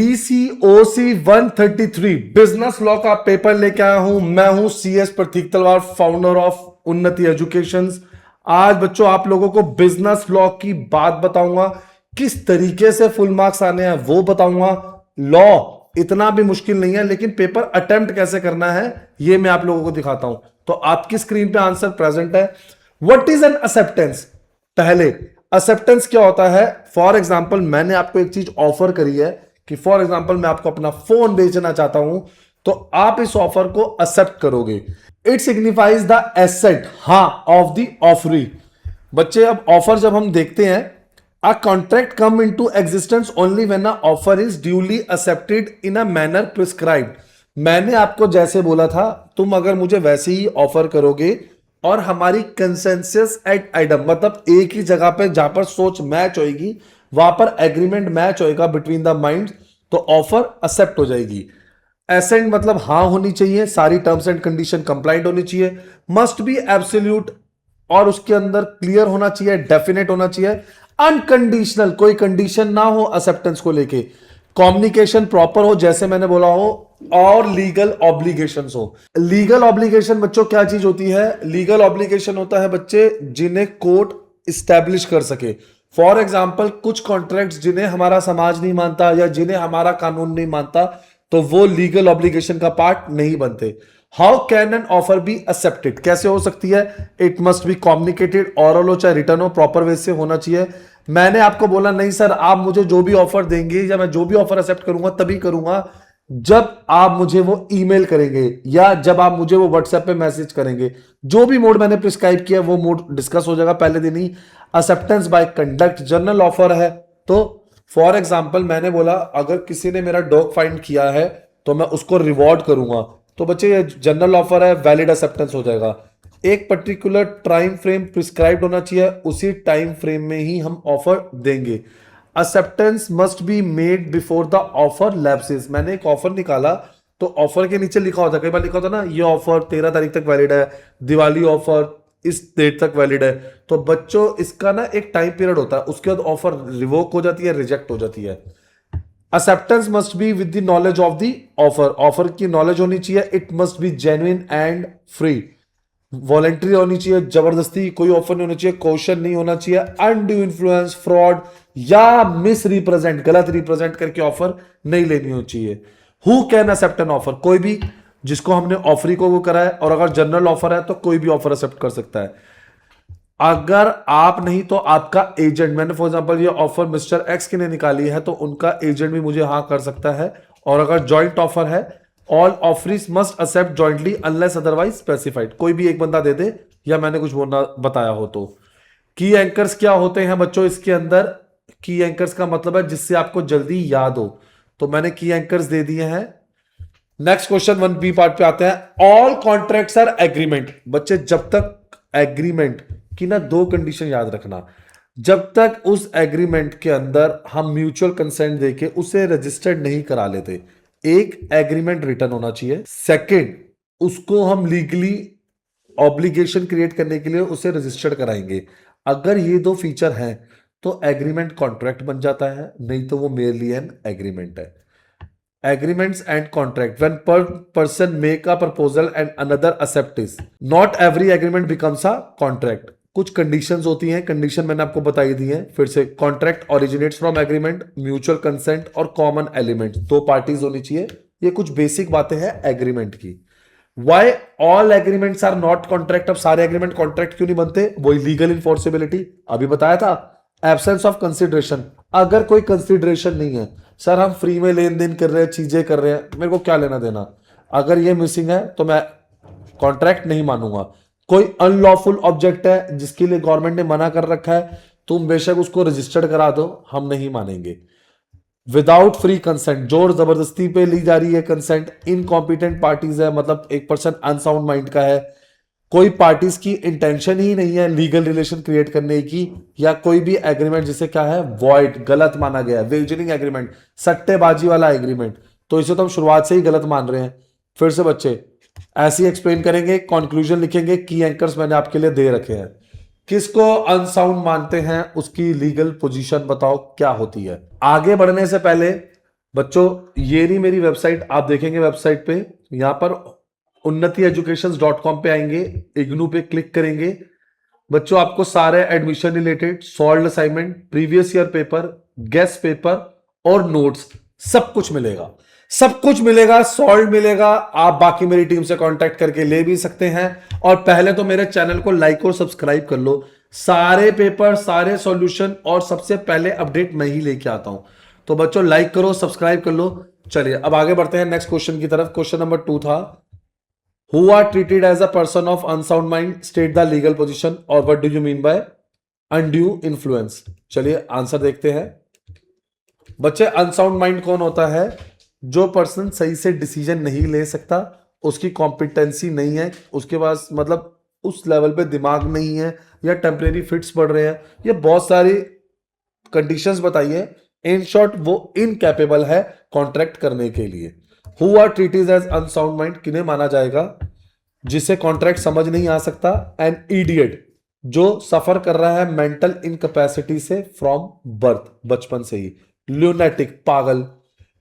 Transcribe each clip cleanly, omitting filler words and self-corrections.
BCOC 133 business law का paper लेके आया हूं। मैं हूं CS प्रतीक तलवार, फाउंडर ऑफ उन्नति एजुकेशंस। आज बच्चों आप लोगों को बिजनेस लॉ की बात बताऊंगा, किस तरीके से फुल मार्क्स आने हैं वो बताऊंगा। लॉ इतना भी मुश्किल नहीं है, लेकिन पेपर अटेम्प्ट कैसे करना है ये मैं आप लोगों को दिखाता हूं। तो आपकी स्क्रीन पे आंसर प्रेजेंट है। What is an acceptance? पहले एक्सेप्टेंस क्या होता है? फॉर एग्जाम्पल मैंने आपको एक चीज ऑफर करी है कि फॉर एग्जाम्पल मैं आपको अपना फोन बेचना चाहता हूं, तो आप इस ऑफर को एक्सेप्ट करोगे। इट सिग्निफाइज द एसेट हां ऑफ द ऑफरी। बच्चे अब ऑफर जब हम देखते हैं, a contract come into existence only when a offer is duly accepted in a manner prescribed. मैंने आपको जैसे बोला था, तुम अगर मुझे वैसे ही ऑफर करोगे और हमारी कंसेंसस एट आइटम, मतलब एक ही जगह पे जहां पर सोच मैच होएगी वहां पर एग्रीमेंट मैच होएगा बिटवीन द माइंड्स, तो ऑफर एक्सेप्ट हो जाएगी। एसेंट मतलब हाँ होनी चाहिए, सारी टर्म्स एंड कंडीशन कंप्लाइंट होनी चाहिए, मस्ट बी एब्सोल्यूट और उसके अंदर क्लियर होना चाहिए, डेफिनेट होना चाहिए, अनकंडीशनल कोई कंडीशन ना हो एक्सेप्टेंस को लेके, कम्युनिकेशन प्रॉपर हो जैसे मैंने बोला हो, और लीगल ऑब्लिगेशंस हो। लीगल ऑब्लिगेशन बच्चों क्या चीज होती है? लीगल ऑब्लिगेशन होता है बच्चे जिन्हें कोर्ट इस्टेब्लिश कर सके। फॉर एग्जाम्पल कुछ कॉन्ट्रैक्ट्स जिन्हें हमारा समाज नहीं मानता या जिन्हें हमारा कानून नहीं मानता, तो वो लीगल ऑब्लिगेशन का पार्ट नहीं बनते। How can an offer be accepted? कैसे हो सकती है? It must be communicated, oral हो चाहे रिटर्न हो, प्रॉपर वे से होना चाहिए। मैंने आपको बोला नहीं सर, आप मुझे जो भी ऑफर देंगे या मैं जो भी ऑफर एक्सेप्ट करूंगा तभी करूंगा जब आप मुझे वो ईमेल करेंगे या जब आप मुझे वो व्हाट्सएप पे मैसेज करेंगे। जो भी मोड मैंने प्रिस्क्राइब किया वो मोड डिस्कस हो जाएगा पहले दिन ही। Acceptance by conduct, general offer है तो फॉर एग्जांपल मैंने बोला अगर किसी ने मेरा डॉग फाइंड किया है तो मैं उसको रिवॉर्ड करूंगा, तो बच्चे ये जनरल ऑफर है, वैलिड एक्सेप्टेंस हो जाएगा। एक पर्टिकुलर टाइम फ्रेम प्रिस्क्राइब्ड होना चाहिए, उसी टाइम फ्रेम में ही हम ऑफर देंगे। Acceptance must be made before the offer lapses. मैंने एक ऑफर निकाला तो ऑफर के नीचे लिखा होता है, कई बार लिखा होता है ना, ये ऑफर 13 तारीख तक वैलिड है, दिवाली ऑफर इस डेट तक वैलिड है। तो बच्चों इसका ना एक टाइम पीरियड होता है, उसके बाद ऑफर रिवोक हो जाती है, रिजेक्ट हो जाती है। Acceptance must be with the knowledge of the offer. Offer की नॉलेज होनी चाहिए। It must B genuine and free. Voluntary होनी चाहिए, जबरदस्ती कोई ऑफर नहीं होना चाहिए, क्वेश्चन नहीं होना चाहिए, अनड्यू इन्फ्लुएंस, फ्रॉड या मिस रिप्रेजेंट, गलत रिप्रेजेंट करके ऑफर नहीं लेनी होनी चाहिए। Who can accept an offer? कोई भी जिसको हमने ऑफरी को वो करा है, और अगर जनरल ऑफर है तो कोई भी ऑफर एक्सेप्ट कर सकता है। अगर आप नहीं तो आपका एजेंट, मैंने फॉर एग्जांपल ये ऑफर मिस्टर एक्स के ने निकाली है तो उनका एजेंट भी मुझे हाँ कर सकता है। और अगर जॉइंट ऑफर है, all offerees must accept jointly unless otherwise specified. कोई भी एक बंदा दे दे या मैंने कुछ बोलना बताया हो तो। की एंकर्स क्या होते हैं बच्चों इसके अंदर? की एंकर्स का मतलब है जिससे आपको जल्दी याद हो, तो मैंने की एंकर्स दे दिए हैं। नेक्स्ट क्वेश्चन 1B पार्ट पे आते हैं। All contracts are agreement. बच्चे जब तक एग्रीमेंट की ना दो कंडीशन याद रखना, जब तक उस एग्रीमेंट के अंदर हम म्यूचुअल कंसेंट देके उसे रजिस्टर्ड नहीं करा लेते। एक एग्रीमेंट रिटर्न होना चाहिए, सेकंड उसको हम लीगली ऑब्लिगेशन क्रिएट करने के लिए उसे रजिस्टर्ड कराएंगे। अगर ये दो फीचर हैं तो एग्रीमेंट कॉन्ट्रैक्ट बन जाता है, नहीं तो वो मेरली एन एग्रीमेंट है। Agreements and contract. When per person make a proposal and another accepts, not every agreement becomes a contract. कुछ कंडीशंस होती हैं, कंडीशन मैंने आपको बताई दी हैं फिर से। Contract originates from agreement, mutual consent और कॉमन एलिमेंट, दो पार्टीज होनी चाहिए। ये कुछ बेसिक बातें हैं एग्रीमेंट की। Why all agreements are not contract? अब सारे एग्रीमेंट कॉन्ट्रैक्ट क्यों नहीं बनते? वही लीगल इन्फोर्सेबिलिटी अभी बताया था। एब्सेंस ऑफ कंसिडरेशन, अगर कोई कंसिडरेशन नहीं है, सर हम फ्री में लेन देन कर रहे हैं, चीजें कर रहे हैं, मेरे को क्या लेना देना, अगर ये मिसिंग है तो मैं कॉन्ट्रैक्ट नहीं मानूंगा। कोई अनलॉफुल ऑब्जेक्ट है जिसके लिए गवर्नमेंट ने मना कर रखा है, तुम बेशक उसको रजिस्टर्ड करा दो, हम नहीं मानेंगे। विदाउट फ्री कंसेंट, जोर जबरदस्ती पे ली जा रही है कंसेंट। इनकॉम्पिटेंट पार्टीज है, मतलब एक पर्सन अनसाउंड माइंड का है, कोई पार्टीज की इंटेंशन ही नहीं है लीगल रिलेशन क्रिएट करने की, या कोई भी एग्रीमेंट जिसे क्या है वॉइड, गलत माना गया, वेजनिंग एग्रीमेंट, सट्टेबाजी वाला एग्रीमेंट, तो इसे तो हम शुरुआत से ही गलत मान रहे हैं। फिर से बच्चे ऐसे ही एक्सप्लेन करेंगे, कंक्लूजन लिखेंगे, की एंकर्स मैंने आपके लिए दे रखे हैं। किसको अनसाउंड मानते हैं उसकी लीगल पोजीशन बताओ क्या होती है। आगे बढ़ने से पहले बच्चों ये नहीं मेरी वेबसाइट, आप देखेंगे वेबसाइट पे यहां पर unnatieducations.com पे आएंगे, इग्नू पे क्लिक करेंगे। बच्चों आपको सारे admission related solve assignment, previous year paper, guest paper और नोट्स सब कुछ मिलेगा, सब कुछ मिलेगा, सॉल्व मिलेगा। आप बाकी मेरी टीम से कांटेक्ट करके ले भी सकते हैं। और पहले तो मेरे चैनल को लाइक और सब्सक्राइब कर लो, सारे पेपर सारे सॉल्यूशन और सबसे पहले अपडेट मैं ही लेके आता हूं। तो बच्चों लाइक करो, सब्सक्राइब कर लो। चलिए अब आगे बढ़ते हैं नेक्स्ट क्वेश्चन की तरफ। क्वेश्चन नंबर 2 था, Who are treated as a person of unsound mind, state the legal position, और what do you mean by undue influence। चलिए आंसर देखते हैं। बच्चे अनसाउंड माइंड कौन होता है? जो पर्सन सही से डिसीजन नहीं ले सकता, उसकी कॉम्पिटेंसी नहीं है, उसके पास मतलब उस लेवल पे दिमाग नहीं है, या टेम्परेरी फिट्स पड़ रहे हैं, ये बहुत सारी कंडीशंस बताइए। इन शॉर्ट वो इनकैपेबल है कॉन्ट्रैक्ट करने के लिए। Who are treated as unsound mind किन्हें माना जाएगा? जिसे कॉन्ट्रैक्ट समझ नहीं आ सकता, एन इडियट जो सफर कर रहा है मेंटल इनकैपेसिटी से फ्रॉम बर्थ, बचपन से ही, ल्यूनेटिक पागल,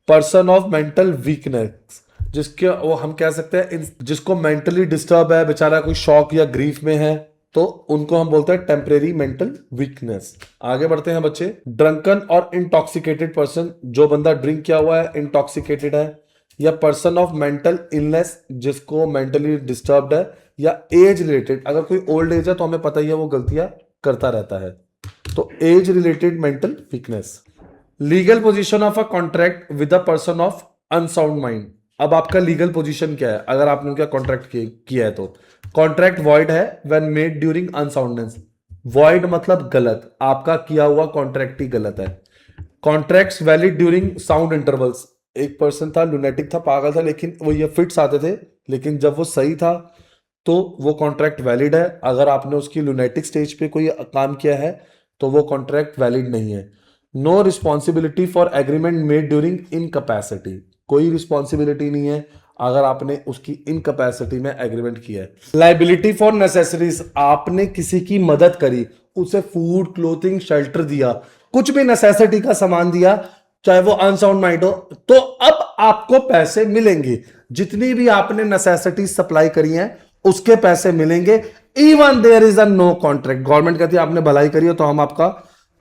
पर्सन ऑफ मेंटल वीकनेस जिसके वो हम कह सकते हैं जिसको मेंटली डिस्टर्ब है, बेचारा कोई शॉक या ग्रीफ में है, तो उनको हम बोलते हैं टेम्परेरी मेंटल वीकनेस। आगे बढ़ते हैं बच्चे। ड्रंकन और इंटॉक्सिकेटेड पर्सन, जो बंदा ड्रिंक किया हुआ है, इंटॉक्सिकेटेड है, या पर्सन ऑफ मेंटल इलनेस जिसको मेंटली डिस्टर्ब्ड है, या एज रिलेटेड, अगर कोई ओल्ड एज है तो हमें पता ही है वो गलतियां करता रहता है, तो age related mental weakness. Legal position of a contract with a person of unsound mind. अब आपका लीगल पोजीशन क्या है अगर आपने क्या कॉन्ट्रैक्ट किया है? तो कॉन्ट्रैक्ट वॉइड है when made during unsoundness. Void मतलब गलत, आपका किया हुआ कॉन्ट्रैक्ट ही गलत है। Contracts valid during sound intervals. एक पर्सन था, लुनेटिक था, पागल था, लेकिन वो ये फिट्स आते थे, लेकिन जब वो सही था तो वो कॉन्ट्रैक्ट वैलिड है। अगर आपने उसकी लुनेटिक स्टेज पे कोई काम किया है तो वो कॉन्ट्रैक्ट वैलिड नहीं है। No responsibility for agreement made during incapacity. कोई रिस्पॉन्सिबिलिटी नहीं है अगर आपने उसकी इनकैपेसिटी में एग्रीमेंट किया है। लाइबिलिटी फॉर नेसेसरीज, आपने किसी की मदद करी, उसे फूड, क्लोथिंग, शेल्टर दिया, कुछ भी नेसेसिटी का सामान दिया, चाहे वो अनसाउंड माइंड हो, तो अब आपको पैसे मिलेंगे। जितनी भी आपने नेसेसिटी सप्लाई करी हैं उसके पैसे मिलेंगे, even there is a no contract. Government कहती है आपने भलाई करी हो तो हम आपका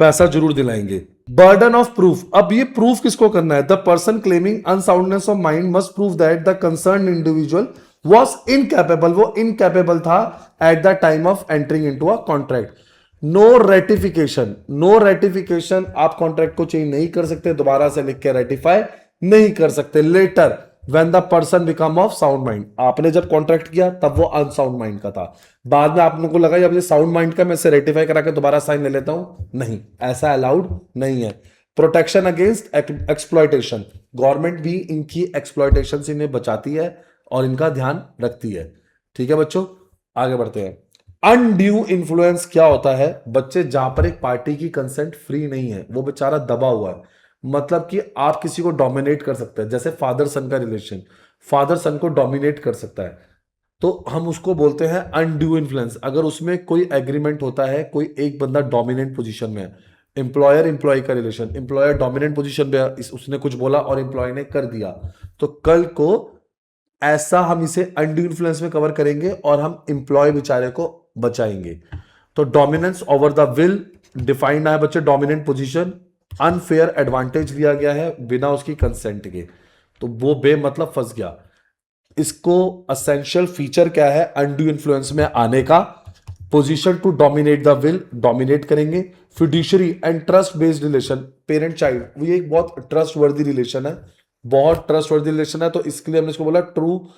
पैसा जरूर दिलाएंगे। बर्डन ऑफ प्रूफ, अब ये प्रूफ किसको करना है? The person claiming unsoundness of mind must prove that the concern individual was incapable, वो इनकैपेबल था at the time of entering into a contract. No ratification, no ratification, आप contract को change नहीं कर सकते, दोबारा से लिख के रेटिफाई नहीं कर सकते। Letter when the person become of sound mind, आपने जब कॉन्ट्रैक्ट किया तब वो अनसाउंड माइंड का था, बाद में आपने को लगा जब ये साउंड माइंड का, मैं इसे रेटिफाई करा के दोबारा साइन ले लेता हूं, नहीं, ऐसा अलाउड नहीं है। प्रोटेक्शन अगेंस्ट एक्सप्लॉयटेशन, गवर्नमेंट भी इनकी एक्सप्लॉयटेशन से इन्हें बचाती है और इनका ध्यान रखती है। ठीक है बच्चों, आगे बढ़ते हैं। अनड्यू इन्फ्लुएंस क्या होता है? बच्चे जहां पर एक पार्टी की कंसेंट फ्री नहीं है, वो बेचारा दबा हुआ है, मतलब कि आप किसी को डोमिनेट कर सकते हैं, जैसे फादर सन का रिलेशन, फादर सन को डोमिनेट कर सकता है, तो हम उसको बोलते हैं अनड्यू इन्फ्लुएंस। अगर उसमें कोई एग्रीमेंट होता है, कोई एक बंदा डोमिनेंट पोजीशन में है, एम्प्लॉयर एम्प्लॉय का रिलेशन, एम्प्लॉयर डोमिनेंट पोजीशन पे है, उसने कुछ बोला और एम्प्लॉय ने कर दिया, तो कल को ऐसा हम इसे अनड्यू इन्फ्लुएंस में कवर करेंगे और हम एम्प्लॉय बेचारे को बचाएंगे। तो dominance over the will defined है बच्चे, डोमिनेंट पोजीशन, अनफेयर एडवांटेज लिया गया है बिना उसकी कंसेंट के, तो वो बे मतलब फंस गया। इसको असेंशियल फीचर क्या है अनड्यू इन्फ्लुएंस में आने का? Position to dominate the will, dominate करेंगे। Fiduciary and trust based relation, parent child, ये एक बहुत ट्रस्ट वर्दी रिलेशन है, बहुत ट्रस्ट वर्दी रिलेशन है, तो इसके लिए हमने इसको बोला true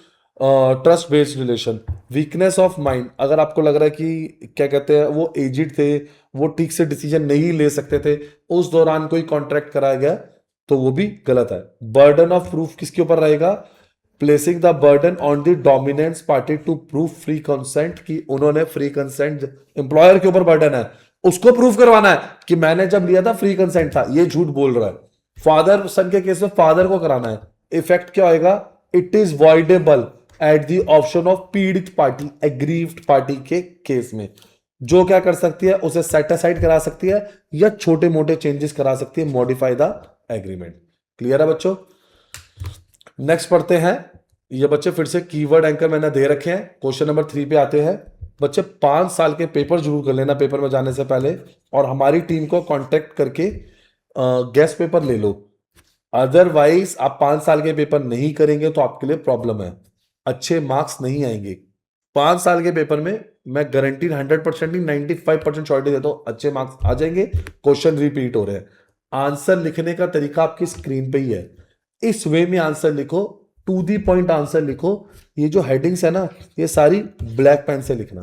trust based relation. Weakness of mind, अगर आपको लग रहा है कि क्या कहते हैं वो एजिड थे, वो ठीक से डिसीजन नहीं ले सकते थे, उस दौरान कोई कॉन्ट्रैक्ट कराया गया, तो वो भी गलत है। बर्डन ऑफ प्रूफ किसके ऊपर रहेगा? Placing the burden on the dominance party to prove free consent, कि उन्होंने फ्री कंसेंट, एम्प्लॉयर के ऊपर बर्डन है, उसको प्रूव करवाना है कि मैंने जब लिया था फ्री कंसेंट था, ये झूठ बोल रहा है। फादर सन के केस में फादर को कराना है। इफेक्ट क्या होएगा? It is voidable at the option of पीड़ित पार्टी, एग्रीव्ड पार्टी के केस में, जो क्या कर सकती है, उसे सेट असाइड करा सकती है या छोटे मोटे चेंजेस करा सकती है, मॉडिफाई द एग्रीमेंट। क्लियर है बच्चों? नेक्स्ट पढ़ते हैं। ये बच्चे फिर से कीवर्ड एंकर मैंने दे रखे हैं। क्वेश्चन नंबर 3 पे आते हैं। बच्चे 5 साल के पेपर जरूर कर लेना पेपर में जाने से पहले, और हमारी टीम को कांटेक्ट करके गेस्ट पेपर ले लो। अदरवाइज आप 5 साल के पेपर नहीं करेंगे तो आपके लिए प्रॉब्लम है, अच्छे मार्क्स नहीं आएंगे। 5 साल के पेपर में मैं गारंटीड 100% नहीं 95% श्योरिटी देता हूं अच्छे मार्क्स आ जाएंगे। क्वेश्चन रिपीट हो रहे हैं। आंसर लिखने का तरीका आपकी स्क्रीन पे ही है, इस वे में आंसर लिखो, टू दी पॉइंट आंसर लिखो। ये जो हेडिंग्स है ना, ये सारी ब्लैक पेन से लिखना।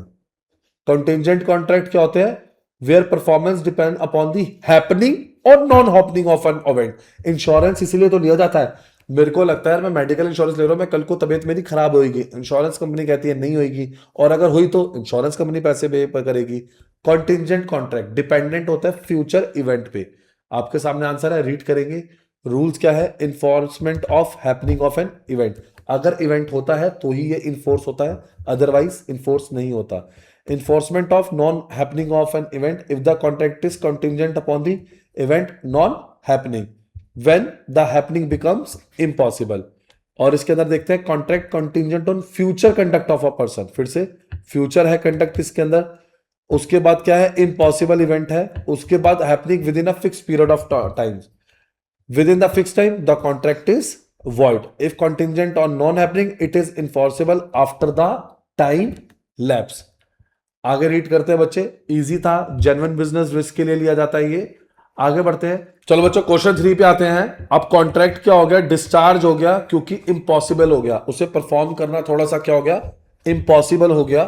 कंटिंजेंट कॉन्ट्रैक्ट क्या होते हैं? Where performance depend upon the happening और non happening of an event. Insurance इसीलिए तो लिया जाता है। मेरे को लगता है मैं मेडिकल इंश्योरेंस ले रहा हूं, मैं कल को तबीयत मेरी खराब होगी, इंश्योरेंस कंपनी कहती है नहीं होगी, और अगर हुई तो इंश्योरेंस कंपनी पैसे पे करेगी। कॉन्टिंजेंट कॉन्ट्रैक्ट डिपेंडेंट होता है फ्यूचर इवेंट पे। आपके सामने आंसर है, रीड करेंगे। रूल्स क्या है? Enforcement of happening of an event. अगर इवेंट होता है तो ही ये इन्फोर्स होता है, अदरवाइज इन्फोर्स नहीं होता। Enforcement of non-happening of an event if the contract is contingent upon the event non-happening when the happening becomes impossible। और इसके अंदर देखते हैं contract contingent on future conduct of a person. फिर से फ्यूचर है कंडक्ट इसके अंदर, उसके बाद क्या है? इम्पॉसिबल इवेंट है, उसके बाद happening with in a fix period of time. With in the fix time the contract is void। if contingent on non happening it is enforceable after the time lapse। आगे read करते हैं बच्चे, easy था, genuine business risk के लिए लिया जाता है ये। आगे बढ़ते हैं। चलो बच्चों क्वेश्चन 3 पे आते हैं। अब कॉन्ट्रैक्ट क्या हो गया? डिस्चार्ज हो गया क्योंकि इम्पॉसिबल हो गया, उसे परफॉर्म करना थोड़ा सा क्या हो गया? इम्पॉसिबल हो गया।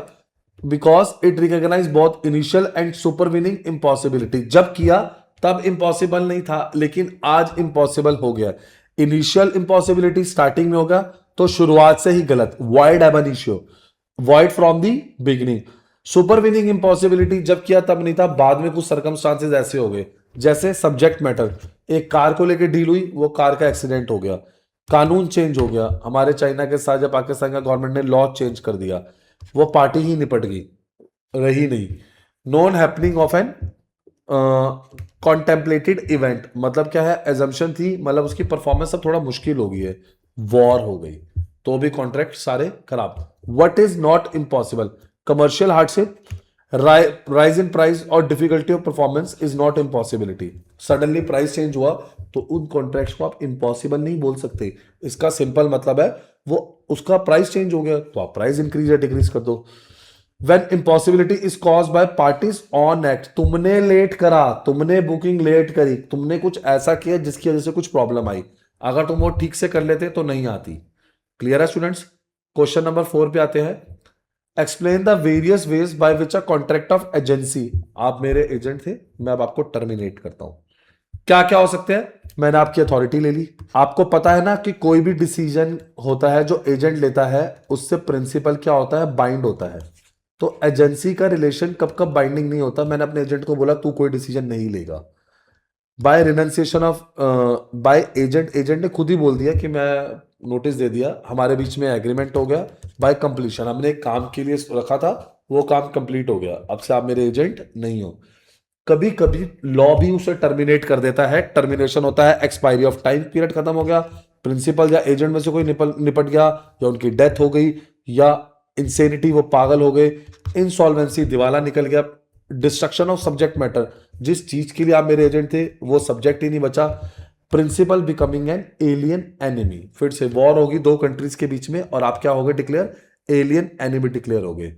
Because it recognize both initial and supervening impossibility. जब किया तब इम्पॉसिबल नहीं था, लेकिन आज इम्पॉसिबल हो गया। इनिशियल इम्पॉसिबिलिटी स्टार्टिंग में होगा तो शुरुआत से ही गलत, वॉइड एब initio, void from the beginning. Supervening impossibility जब किया तब नहीं था, बाद में कुछ सर्कमस्टांसेस ऐसे हो गए, जैसे सब्जेक्ट मैटर, एक कार को लेकर डील हुई, वो कार का एक्सीडेंट हो गया, कानून चेंज हो गया हमारे चाइना के साथ, जब पाकिस्तान का गवर्नमेंट ने लॉ चेंज कर दिया, वो पार्टी ही निपट गई, रही नहीं। Non happening of an contemplated event, मतलब क्या है? एजम्पशन थी, मतलब उसकी परफॉर्मेंस अब थोड़ा मुश्किल हो गई है, वॉर हो गई, तो भी कॉन्ट्रैक्ट सारे खराब। What is not impossible? Commercial hardship, rise in price और difficulty of performance is not impossibility. Suddenly price change हुआ तो उन कॉन्ट्रैक्ट्स को आप इम्पॉसिबल नहीं बोल सकते। इसका सिंपल मतलब है वो उसका प्राइस चेंज हो गया तो आप प्राइस इंक्रीज या डिक्रीज कर दो। When impossibility is caused by parties on act, तुमने लेट करा, तुमने बुकिंग लेट करी, तुमने कुछ ऐसा किया जिसकी वजह से कुछ प्रॉब्लम आई, अगर तुम वो ठीक से कर लेते तो नहीं आती। क्लियर है स्टूडेंट्स? क्वेश्चन नंबर 4 पे आते हैं। Explain the various ways by which a contract of agency, आप मेरे एजेंट थे, मैं अब आपको टर्मिनेट करता हूं। क्या क्या हो सकते हैं? मैंने आपकी अथॉरिटी ले ली। आपको पता है ना कि कोई भी डिसीजन होता है जो एजेंट लेता है उससे प्रिंसिपल क्या होता है? बाइंड होता है। तो एजेंसी का रिलेशन कब कब बाइंडिंग नहीं होता? मैंने अपने एजेंट को बोला तू कोई डिसीजन नहीं लेगा। By renunciation of by agent, agent ने खुद ही बोल दिया कि मैं नोटिस दे दिया, हमारे बीच में एग्रीमेंट हो गया। बाय कंप्लीशन, हमने एक काम के लिए रखा था, वो काम कंप्लीट हो गया, अब से आप मेरे एजेंट नहीं हो। कभी कभी लॉ भी उसे टर्मिनेट कर देता है। टर्मिनेशन होता है एक्सपायरी ऑफ टाइम, पीरियड खत्म हो गया, प्रिंसिपल या एजेंट में से कोई निपट गया, या उनकी डेथ हो गई, या इंसेनिटी, वो पागल हो गए, इंसॉल्वेंसी, दिवाला निकल गया, डिस्ट्रक्शन ऑफ सब्जेक्ट मैटर, जिस चीज के लिए आप मेरे एजेंट थे वो सब्जेक्ट ही नहीं बचा, principal becoming an alien enemy, फिर से वॉर होगी दो कंट्रीज के बीच में और आप क्या हो गए? डिक्लेयर एलियन एनिमी डिक्लेयर हो गए।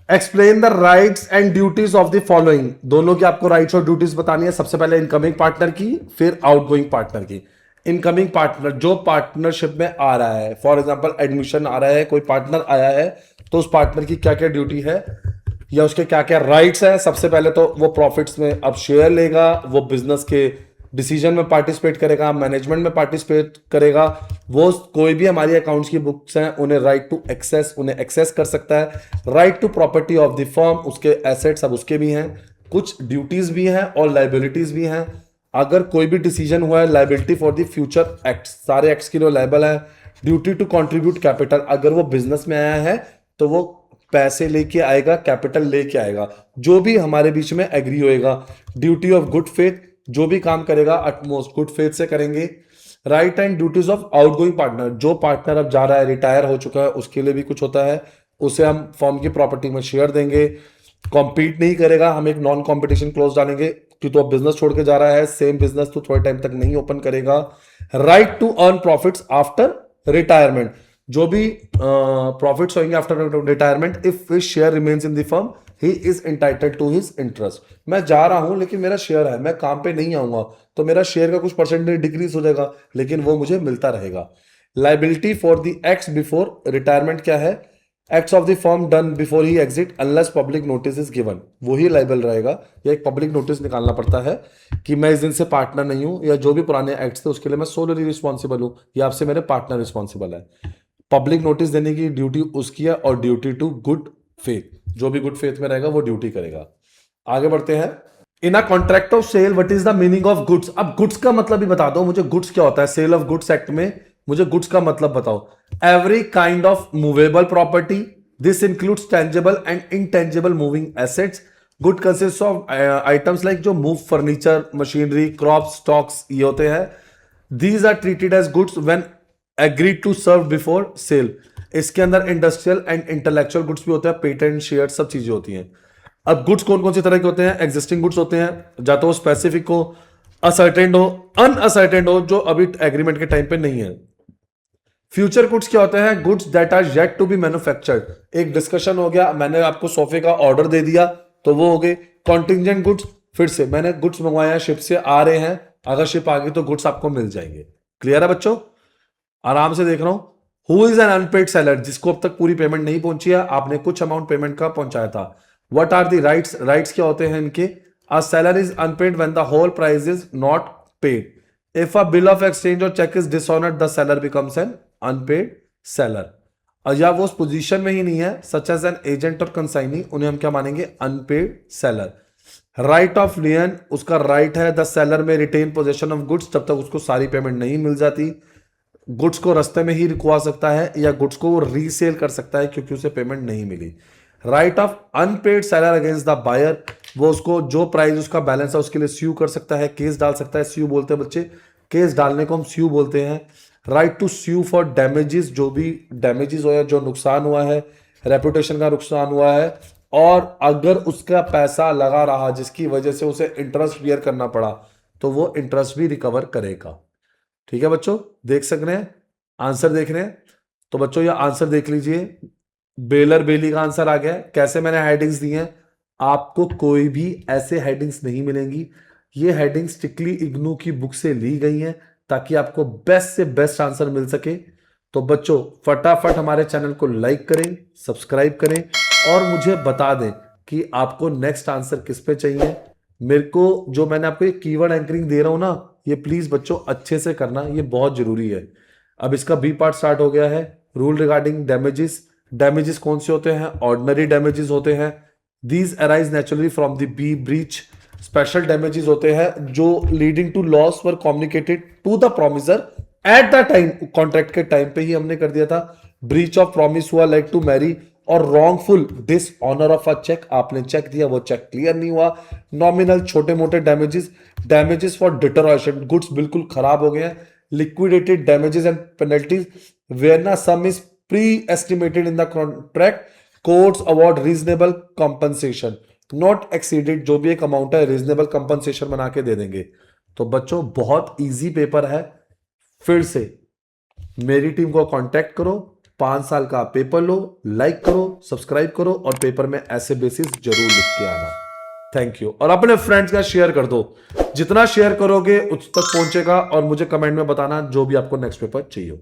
Explain the rights and duties of the following, दोनों की आपको राइट्स और ड्यूटीज बतानी है। सबसे पहले इनकमिंग पार्टनर की, फिर आउटगोइंग पार्टनर की। इनकमिंग पार्टनर जो पार्टनरशिप में आ रहा है, फॉर एग्जांपल एडमिशन आ रहा है, कोई पार्टनर आया है, तो उस पार्टनर की क्या क्या ड्यूटी है या उसके क्या क्या राइट्स है? सबसे पहले तो वो प्रॉफिट्स में अब शेयर लेगा, वो बिजनेस के डिसीजन में पार्टिसिपेट करेगा, मैनेजमेंट में पार्टिसिपेट करेगा, वो कोई भी हमारी अकाउंट्स की बुक्स हैं उन्हें राइट टू एक्सेस, उन्हें एक्सेस कर सकता है। Right to property of the firm, उसके एसेट्स अब उसके भी हैं, कुछ ड्यूटीज भी हैं और लाइबिलिटीज भी हैं। अगर कोई भी डिसीजन हुआ है, liability for the future act, सारे एक्ट्स के लिए लाइबल है। ड्यूटी टू कंट्रीब्यूट कैपिटल, अगर वो बिजनेस में आया है तो वो पैसे लेके आएगा, कैपिटल लेके आएगा, जो भी हमारे बीच में एग्री होएगा। ड्यूटी ऑफ गुड फेथ, जो भी काम करेगा अटमोस्ट गुड फेथ से करेंगे। Right and duties of outgoing partner, जो पार्टनर अब जा रहा है, रिटायर हो चुका है, उसके लिए भी कुछ होता है, उसे हम फर्म की प्रॉपर्टी में शेयर देंगे। कॉम्पीट नहीं करेगा, हम एक नॉन कॉम्पिटिशन क्लोज डालेंगे कि तो अब बिजनेस छोड़ के जा रहा है, सेम बिजनेस तो थोड़े टाइम तक नहीं ओपन करेगा। Right to earn profits after retirement, जो भी प्रॉफिट्स होंगे after retirement, if his share remains in the firm he is entitled to his interest. मैं जा रहा हूं लेकिन मेरा शेयर है, मैं काम पे नहीं आऊंगा तो मेरा शेयर का कुछ परसेंटेज डिक्रीज हो जाएगा, लेकिन वो मुझे मिलता रहेगा। Liability for the acts before retirement क्या है? Acts of the firm done before he exit unless public notice is given, वो ही लाइबल रहेगा। या एक पब्लिक नोटिस निकालना पड़ता है कि मैं इस दिन से पार्टनर नहीं हूं, या जो भी पुराने एक्ट्स थे उसके लिए मैं सोलली रिस्पॉन्सिबल हूं, या आपसे मेरे पार्टनर रिस्पॉन्सिबल है। पब्लिक नोटिस देने की ड्यूटी उसकी है, और ड्यूटी टू गुड फेथ, जो भी गुड फेथ में रहेगा वो ड्यूटी करेगा। आगे बढ़ते हैं। In a contract of sale what is the meaning of goods? अब गुड्स का मतलब भी बता दो मुझे, गुड्स क्या होता है? सेल ऑफ गुड्स एक्ट में मुझे गुड्स का मतलब बताओ। Every kind of movable property, this includes tangible and intangible moving assets. Good consist of items like जो move furniture, machinery, crop, stocks, ये होते हैं। These are treated as goods when agreed to serve before sale. इसके अंदर industrial and intellectual goods भी होते हैं, patent, share, सब चीजें होती हैं। अब गुड्स कौन कौन सी तरह के होते हैं? एग्जिस्टिंग गुड्स होते हैं, या तो वो स्पेसिफिक हो, असर्टेंड हो, अनअसर्टेंड हो, जो अभी एग्रीमेंट के टाइम पे नहीं है। फ्यूचर गुड्स क्या होते हैं? Goods that are yet to be manufactured. एक डिस्कशन हो गया, मैंने आपको सोफे का ऑर्डर दे दिया तो वो हो गए। कॉन्टिंजेंट गुड्स, फिर से मैंने गुड्स मंगवाए हैं, शिप से आ रहे हैं, अगर शिप आ गई तो गुड्स आपको मिल जाएंगे। क्लियर है बच्चों? आराम से देख रहा हूं। Who is an unpaid seller? जिसको अब तक पूरी पेमेंट नहीं पहुंची है, आपने कुछ अमाउंट पेमेंट का पहुंचाया था। What are the rights? Rights क्या होते हैं इनके? A seller is unpaid when the whole price is not paid. If a bill of exchange और cheque is dishonoured, the seller becomes an unpaid seller. और या वो उस पोजीशन में ही नहीं है, सच एज एन एजेंट और कंसाइनी, उन्हें हम क्या मानेंगे? Unpaid seller. Right of lien, उसका राइट है द सेलर में रिटेन पोजेशन ऑफ गुड्स, जब तक उसको सारी पेमेंट नहीं मिल जाती। गुड्स को रास्ते में ही रुकवा सकता है, या गुड्स को वो रीसेल कर सकता है क्योंकि उसे पेमेंट नहीं मिली। Right of unpaid seller against the buyer, वो उसको जो प्राइस उसका बैलेंस है उसके लिए स्यू कर सकता है, केस डाल सकता है। स्यू बोलते हैं बच्चे, केस डालने को हम स्यू बोलते हैं। Right to sue for damages, जो भी डैमेजेस हो या जो नुकसान हुआ है, रेपुटेशन का नुकसान हुआ है, और अगर उसका पैसा लगा रहा जिसकी वजह से उसे इंटरेस्ट बियर करना पड़ा, तो वो इंटरेस्ट भी रिकवर करेगा। ठीक है बच्चों, देख सक रहे हैं? आंसर देख रहे हैं? तो बच्चों ये आंसर देख लीजिए, बेलर बेली का आंसर आ गया। कैसे मैंने हेडिंग्स दी हैं? आपको कोई भी ऐसे हेडिंग्स नहीं मिलेंगी, ये हेडिंग्स स्ट्रिक्टली इग्नू की बुक से ली गई हैं ताकि आपको बेस्ट से बेस्ट आंसर मिल सके। तो बच्चों फटाफट हमारे चैनल को लाइक करें, सब्सक्राइब करें, और मुझे बता दें कि आपको नेक्स्ट आंसर किस पे चाहिए। मेरे को जो मैंने आपको एक कीवर्ड एंकरिंग दे रहा हूं ना, ये प्लीज बच्चों अच्छे से करना, ये बहुत जरूरी है। अब इसका बी पार्ट स्टार्ट हो गया है। Rule regarding damages. डैमेजेस कौन से होते हैं? ऑर्डिनरी डैमेजेस होते हैं। These arise naturally from the B breach. Special damages होते हैं जो leading to loss were communicated to the promisor at the time, contract के टाइम पे ही हमने कर दिया था। ब्रीच ऑफ प्रॉमिस हुआ लाइक टू मैरी, और wrongful dishonour of a cheque, आपने चेक दिया वो चेक क्लियर नहीं हुआ। नॉमिनल छोटे मोटे damages. Damages for deterioration, goods बिल्कुल खराब हो गए हैं। Liquidated damages and penalties where no sum is pre estimated in the contract, courts award reasonable compensation, not exceeded, जो भी एक अमाउंट है रीजनेबल कंपनसेशन बना के दे देंगे। तो बच्चों बहुत इजी पेपर है। फिर से मेरी टीम को कांटेक्ट करो, 5 साल का पेपर लो, लाइक करो, सब्सक्राइब करो, और पेपर में ऐसे बेसिस जरूर लिख के आना। Thank you. और अपने फ्रेंड्स का शेयर कर दो, जितना शेयर करोगे उस तक पहुंचेगा, और मुझे कमेंट में बताना जो भी आपको नेक्स्ट पेपर चाहिए हो।